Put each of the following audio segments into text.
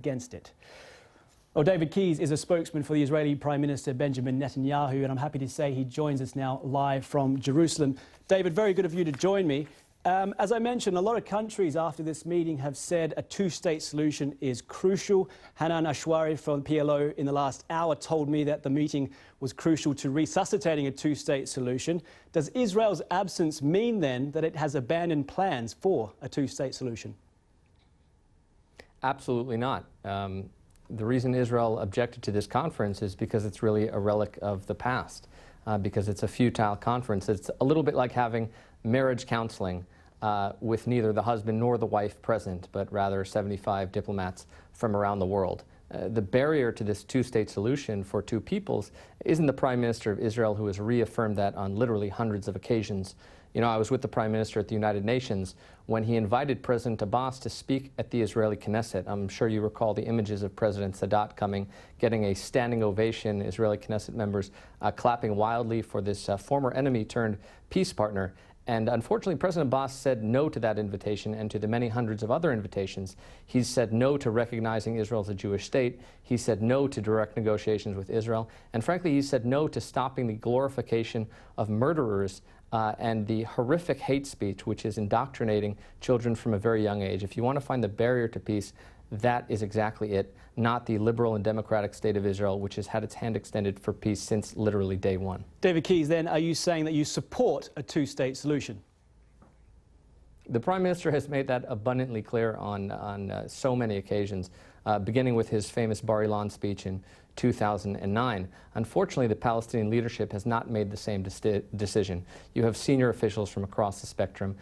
against it. Well, David Keyes is a spokesman for the Israeli Prime Minister Benjamin Netanyahu, and I'm happy to say he joins us now live from Jerusalem. David, very good of you to join me. As I mentioned, a lot of countries after this meeting have said a two-state solution is crucial. Hanan Ashwari from PLO in the last hour told me that the meeting was crucial to resuscitating a two-state solution. Does Israel's absence mean then that it has abandoned plans for a two-state solution? Absolutely not. The reason Israel objected to this conference is because it's really a relic of the past, because it's a futile conference. It's a little bit like having marriage counseling with neither the husband nor the wife present, but rather 75 diplomats from around the world. The barrier to this two-state solution for two peoples isn't the Prime Minister of Israel, who has reaffirmed that on literally hundreds of occasions. You know, I was with the Prime Minister at the United Nations when he invited President Abbas to speak at the Israeli Knesset. I'm sure you recall the images of President Sadat coming, getting a standing ovation, Israeli Knesset members clapping wildly for this former enemy turned peace partner. And unfortunately, President Abbas said no to that invitation and to the many hundreds of other invitations. He said no to recognizing Israel as a Jewish state. He said no to direct negotiations with Israel. And frankly, he said no to stopping the glorification of murderers and the horrific hate speech which is indoctrinating children from a very young age. If you want to find the barrier to peace, that is exactly it, not the liberal and democratic state of Israel, which has had its hand extended for peace since literally day one. David Keyes, then, are you saying that you support a two-state solution? The Prime Minister has made that abundantly clear on so many occasions, beginning with his famous Bar Ilan speech in 2009. Unfortunately, the Palestinian leadership has not made the same decision. You have senior officials from across the spectrum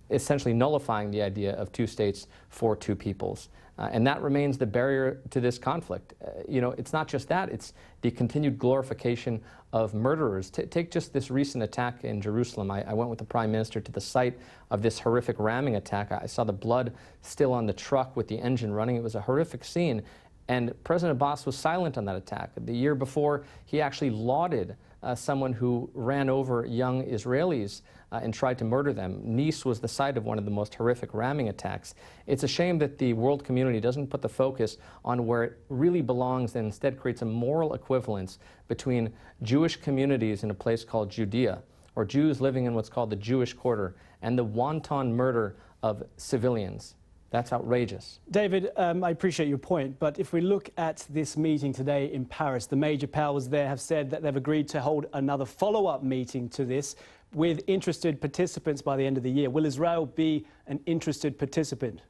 essentially nullifying the idea of two states for two peoples. And that remains the barrier to this conflict. You know, it's not just that, it's the continued glorification of murderers. Take just this recent attack in Jerusalem. I went with the Prime Minister to the site of this horrific ramming attack. I saw the blood still on the truck with the engine running. It was a horrific scene. And President Abbas was silent on that attack. The year before, he actually lauded someone who ran over young Israelis and tried to murder them. Nice was the site of one of the most horrific ramming attacks. It's a shame that the world community doesn't put the focus on where it really belongs and instead creates a moral equivalence between Jewish communities in a place called Judea, or Jews living in what's called the Jewish quarter, and the wanton murder of civilians. That's outrageous. David, I appreciate your point, but if we look at this meeting today in Paris, the major powers there have said that they've agreed to hold another follow-up meeting to this with interested participants by the end of the year. Will Israel be an interested participant?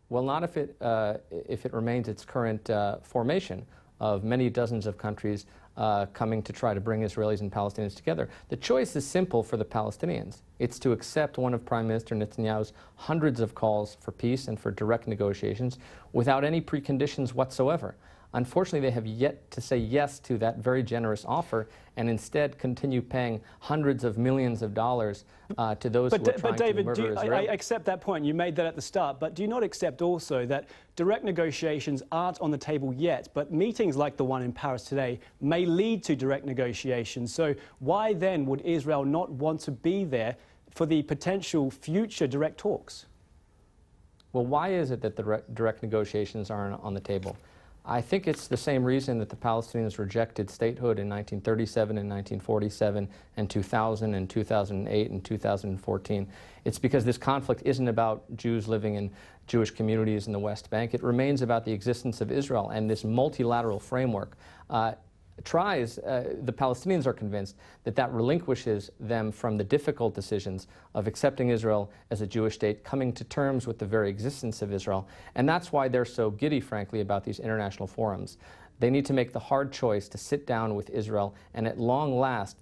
Well, not if it remains its current formation of many dozens of countries coming to try to bring Israelis and Palestinians together. The choice is simple for the Palestinians. It's to accept one of Prime Minister Netanyahu's hundreds of calls for peace and for direct negotiations without any preconditions whatsoever. Unfortunately, they have yet to say yes to that very generous offer and instead continue paying hundreds of millions of dollars to those who are trying David, to murder Israel. I accept that point. You made that at the start. But do you not accept also that direct negotiations aren't on the table yet, but meetings like the one in Paris today may lead to direct negotiations? So why then would Israel not want to be there for the potential future direct talks? Well, why is it that the direct negotiations aren't on the table? I think it's the same reason that the Palestinians rejected statehood in 1937 and 1947 and 2000 and 2008 and 2014. It's because this conflict isn't about Jews living in Jewish communities in the West Bank. It remains about the existence of Israel, and this multilateral framework the Palestinians are convinced that that relinquishes them from the difficult decisions of accepting Israel as a Jewish state, coming to terms with the very existence of Israel. And that's why they're so giddy, frankly, about these international forums. They need to make the hard choice to sit down with Israel and at long last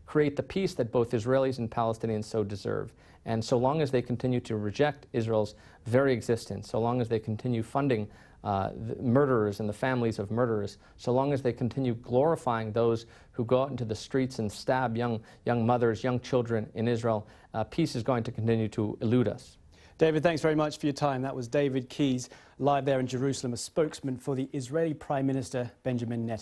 create the peace that both Israelis and Palestinians so deserve. And so long as they continue to reject Israel's very existence, so long as they continue funding the murderers and the families of murderers, so long as they continue glorifying those who go out into the streets and stab young mothers, young children in Israel, peace is going to continue to elude us. David, thanks very much for your time. That was David Keyes, live there in Jerusalem, a spokesman for the Israeli Prime Minister Benjamin Netanyahu.